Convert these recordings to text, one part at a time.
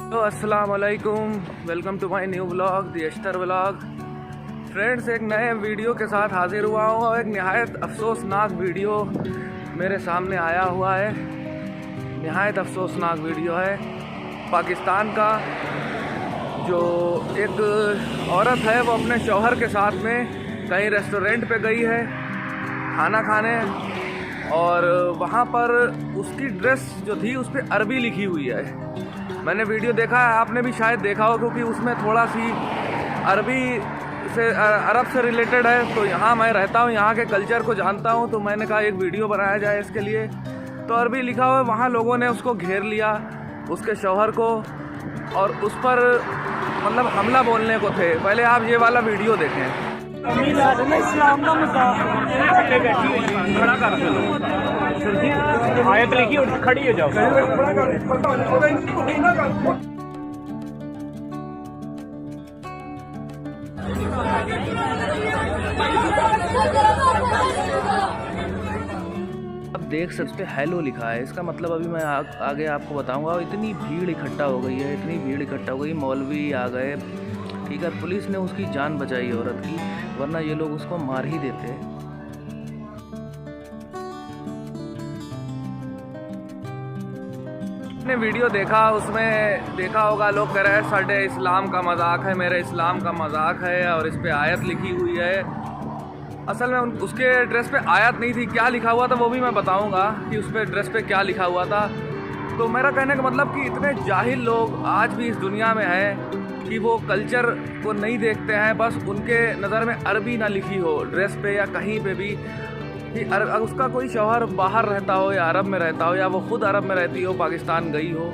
तो अस्सलाम वालेकुम, welcome to my new vlog the Aster vlog. Friends, एक नए वीडियो के साथ हाजिर हुआ हूँ और एक निहायत अफसोसनाक वीडियो मेरे सामने आया हुआ है। निहायत अफसोसनाक वीडियो है पाकिस्तान का। जो एक औरत है वो अपने शौहर के साथ में कहीं रेस्टोरेंट पे गई है खाना खाने, और वहाँ पर उसकी ड्रेस जो थी उस पर अरबी लिखी हुई है। मैंने वीडियो देखा है, आपने भी शायद देखा हो, क्योंकि उसमें थोड़ा सी अरबी से अरब से रिलेटेड है। तो यहाँ मैं रहता हूँ, यहाँ के कल्चर को जानता हूँ, तो मैंने कहा एक वीडियो बनाया जाए इसके लिए। तो अरबी लिखा हुआ है, वहाँ लोगों ने उसको घेर लिया, उसके शौहर को, और उस पर मतलब हमला बोलने को थे। पहले आप ये वाला वीडियो देखें। खड़ा कर आयत लिखी और खड़ी हो जाओ। अब देख सकते हेलो लिखा है, इसका मतलब अभी मैं आगे आपको बताऊंगा। इतनी भीड़ इकट्ठा हो गई है, इतनी भीड़ इकट्ठा हो गई, मौलवी आ गए, ठीक है। पुलिस ने उसकी जान बचाई औरत की, वरना ये लोग उसको मार ही देते। ने वीडियो देखा, उसमें देखा होगा लोग कह रहे हैं साढ़े इस्लाम का मजाक है, मेरे इस्लाम का मजाक है, और इस पे आयत लिखी हुई है। असल में उसके ड्रेस पे आयत नहीं थी, क्या लिखा हुआ था वो भी मैं बताऊंगा कि उस पे ड्रेस पे क्या लिखा हुआ था। तो मेरा कहने का मतलब कि इतने जाहिल लोग आज भी इस दुनिया में हैं कि वो कल्चर को नहीं देखते हैं। बस उनके नज़र में अरबी ना लिखी हो ड्रेस पे या कहीं पे भी, कि उसका कोई शौहर बाहर रहता हो या अरब में रहता हो, या वो खुद अरब में रहती हो, पाकिस्तान गई हो,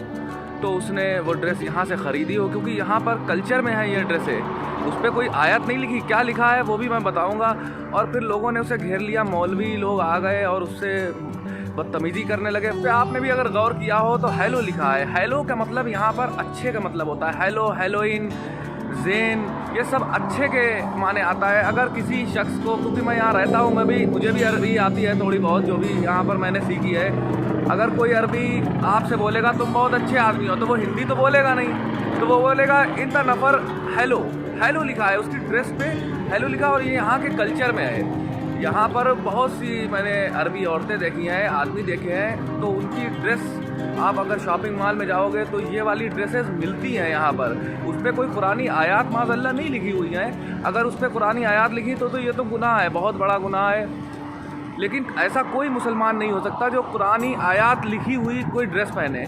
तो उसने वो ड्रेस यहाँ से ख़रीदी हो, क्योंकि यहाँ पर कल्चर में है ये ड्रेसें। उस पर कोई आयत नहीं लिखी, क्या लिखा है वो भी मैं बताऊँगा। और फिर लोगों ने उसे घेर लिया, मौलवी लोग आ गए और उससे बदतमीज़ी करने लगे। फिर आपने भी अगर गौर किया हो तो हेलो लिखा है। हेलो का मतलब यहाँ पर अच्छे का मतलब होता है। हेलो, हेलोइन, ज़ेन, ये सब अच्छे के माने आता है। अगर किसी शख्स को, क्योंकि मैं यहाँ रहता हूँ, मुझे भी अरबी आती है थोड़ी बहुत, जो भी यहाँ पर मैंने सीखी है। अगर कोई अरबी आपसे बोलेगा तुम बहुत अच्छे आदमी हो, तो वो हिंदी तो बोलेगा नहीं, तो वो बोलेगा in the Nafar hello. Hello लिखा है उसकी ड्रेस पे, हेलो लिखा, और ये यहाँ के कल्चर में है। यहाँ पर बहुत सी मैंने अरबी औरतें देखी हैं, आदमी देखे हैं, तो उनकी ड्रेस आप अगर शॉपिंग मॉल में जाओगे तो ये वाली ड्रेसेस मिलती हैं यहाँ पर। उस पर कोई कुरानी आयत माज़अल्लाह नहीं लिखी हुई है। अगर उस पर कुरानी आयत लिखी तो ये तो गुनाह है, बहुत बड़ा गुनाह है। लेकिन ऐसा कोई मुसलमान नहीं हो सकता जो कुरानी आयत लिखी हुई कोई ड्रेस पहने।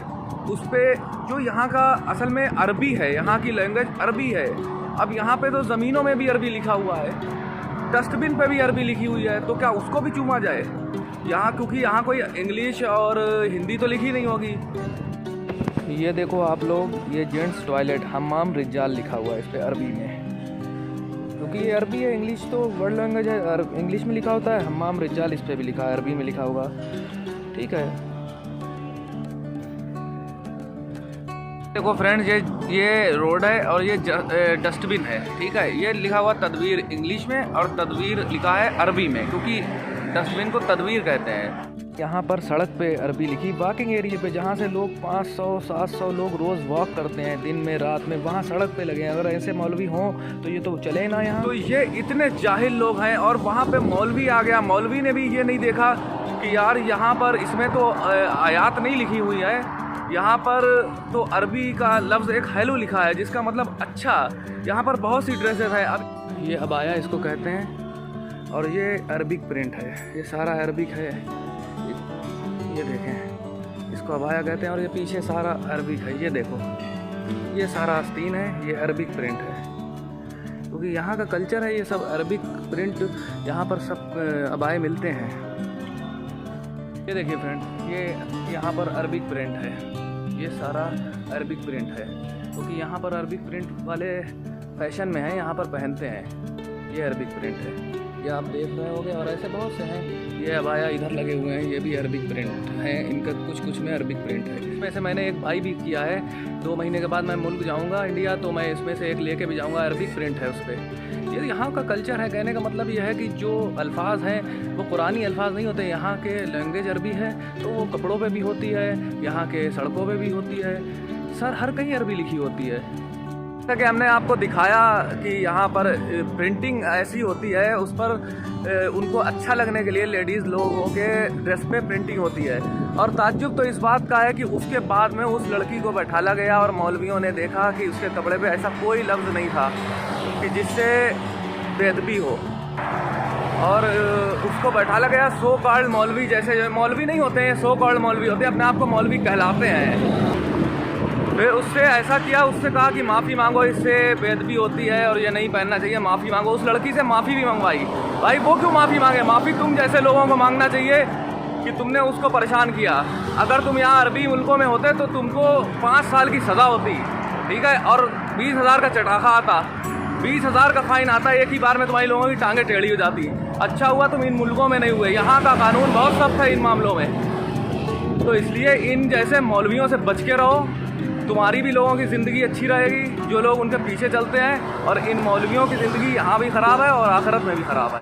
उस पर जो यहाँ का असल में अरबी है, यहाँ की लैंग्वेज अरबी है। अब यहाँ पे तो ज़मीनों में भी अरबी लिखा हुआ है, डस्टबिन पे भी अरबी लिखी हुई है, तो क्या उसको भी चूमा जाए यहाँ? क्योंकि यहाँ कोई इंग्लिश और हिंदी तो लिखी नहीं होगी। ये देखो आप लोग, ये जेंट्स टॉयलेट हम्माम रिजाल लिखा हुआ है इस पर अरबी में, क्योंकि ये अरबी है। इंग्लिश तो वर्ल्ड लैंग्वेज है, इंग्लिश में लिखा होता है, हम्माम रिजाल इस पर भी लिखा है, अरबी में लिखा होगा, ठीक है। देखो फ्रेंड्स, ये रोड है और ये डस्टबिन है, ठीक है। ये लिखा हुआ तदवीर इंग्लिश में और तदवीर लिखा है अरबी में, क्योंकि डस्टबिन को तदवीर कहते हैं। यहाँ पर सड़क पे अरबी लिखी, वॉकिंग एरिया पे जहाँ से लोग 500-700 लोग रोज़ वॉक करते हैं दिन में रात में, वहाँ सड़क पे लगे हैं। अगर ऐसे मौलवी हों तो ये तो चले ना यहाँ। तो ये इतने जाहिल लोग हैं, और वहाँ पे मौलवी आ गया। मौलवी ने भी ये नहीं देखा कि यार यहाँ पर इसमें तो आयात नहीं लिखी हुई है, यहाँ पर तो अरबी का लफ्ज़ एक हेलो लिखा है, जिसका मतलब अच्छा। यहाँ पर बहुत सी ड्रेसेस हैं। अब ये अबाया इसको कहते हैं, और ये अरबिक प्रिंट है, ये सारा अरबिक है। ये देखें, इसको अबाया कहते हैं, और ये पीछे सारा अरबिक है। ये देखो, ये सारा आस्तीन है, ये अरबिक प्रिंट है, क्योंकि यहाँ का कल्चर है। ये सब अरबिक प्रिंट यहाँ पर सब अबाए मिलते हैं। ये देखिए फ्रेंड, ये यहाँ पर अरबिक प्रिंट है, ये सारा अरबिक प्रिंट है, क्योंकि यहाँ पर अरबिक प्रिंट वाले फैशन में हैं, यहाँ पर पहनते हैं। ये अरबिक प्रिंट है, ये आप देख रहे होंगे, और ऐसे बहुत से हैं। ये अबाया इधर लगे हुए हैं, ये भी अरबिक प्रिंट हैं, इनका कुछ में अरबिक प्रिंट है। इसमें से मैंने एक बाई भी किया है, 2 महीने के बाद मैं मुल्क जाऊँगा इंडिया, तो मैं इसमें से एक लेके भी जाऊँगा, अरबिक प्रिंट है उस पर। ये यहाँ का कल्चर है। कहने का मतलब ये है कि जो अल्फाज हैं वो कुरानी अल्फाज नहीं होते। यहाँ के लैंग्वेज अरबी है, तो वो कपड़ों पे भी होती है, यहाँ के सड़कों पे भी होती है, सर हर कहीं अरबी लिखी होती है। जैसा कि हमने आपको दिखाया कि यहाँ पर प्रिंटिंग ऐसी होती है, उस पर उनको अच्छा लगने के लिए लेडीज़ लोगों के ड्रेस पे प्रिंटिंग होती है। और ताज्जुब तो इस बात का है कि उसके बाद में उस लड़की को बैठाला गया और मौलवियों ने देखा कि उसके कपड़े पे ऐसा कोई लफ्ज़ नहीं था कि जिससे बेअदबी हो, और उसको बैठाला गया। सो कॉल्ड मौलवी, जैसे मौलवी नहीं होते हैं, सो कॉल्ड मौलवी होते हैं, अपने आप को मौलवी कहलाते हैं। फिर उससे ऐसा किया, उससे कहा कि माफ़ी मांगो, इससे बेअदबी होती है और ये नहीं पहनना चाहिए, माफ़ी मांगो। उस लड़की से माफ़ी भी मंगवाई। भाई वो क्यों माफ़ी मांगे? माफ़ी तुम जैसे लोगों को मांगना चाहिए कि तुमने उसको परेशान किया। अगर तुम यहाँ अरबी मुल्कों में होते तो तुमको 5 साल की सज़ा होती, ठीक है, और 20,000 का चटाखा आता, 20,000 का फाइन आता, एक ही बार में तुम्हारी लोगों की टांगें टेढ़ी हो जाती। अच्छा हुआ तुम इन मुल्कों में नहीं हुए, यहाँ का कानून बहुत सख्त है इन मामलों में। तो इसलिए इन जैसे मौलवियों से बच के रहो, तुम्हारी भी लोगों की ज़िंदगी अच्छी रहेगी जो लोग उनके पीछे चलते हैं, और इन मौलवियों की ज़िंदगी यहाँ भी ख़राब है और आखिरत में भी ख़राब है।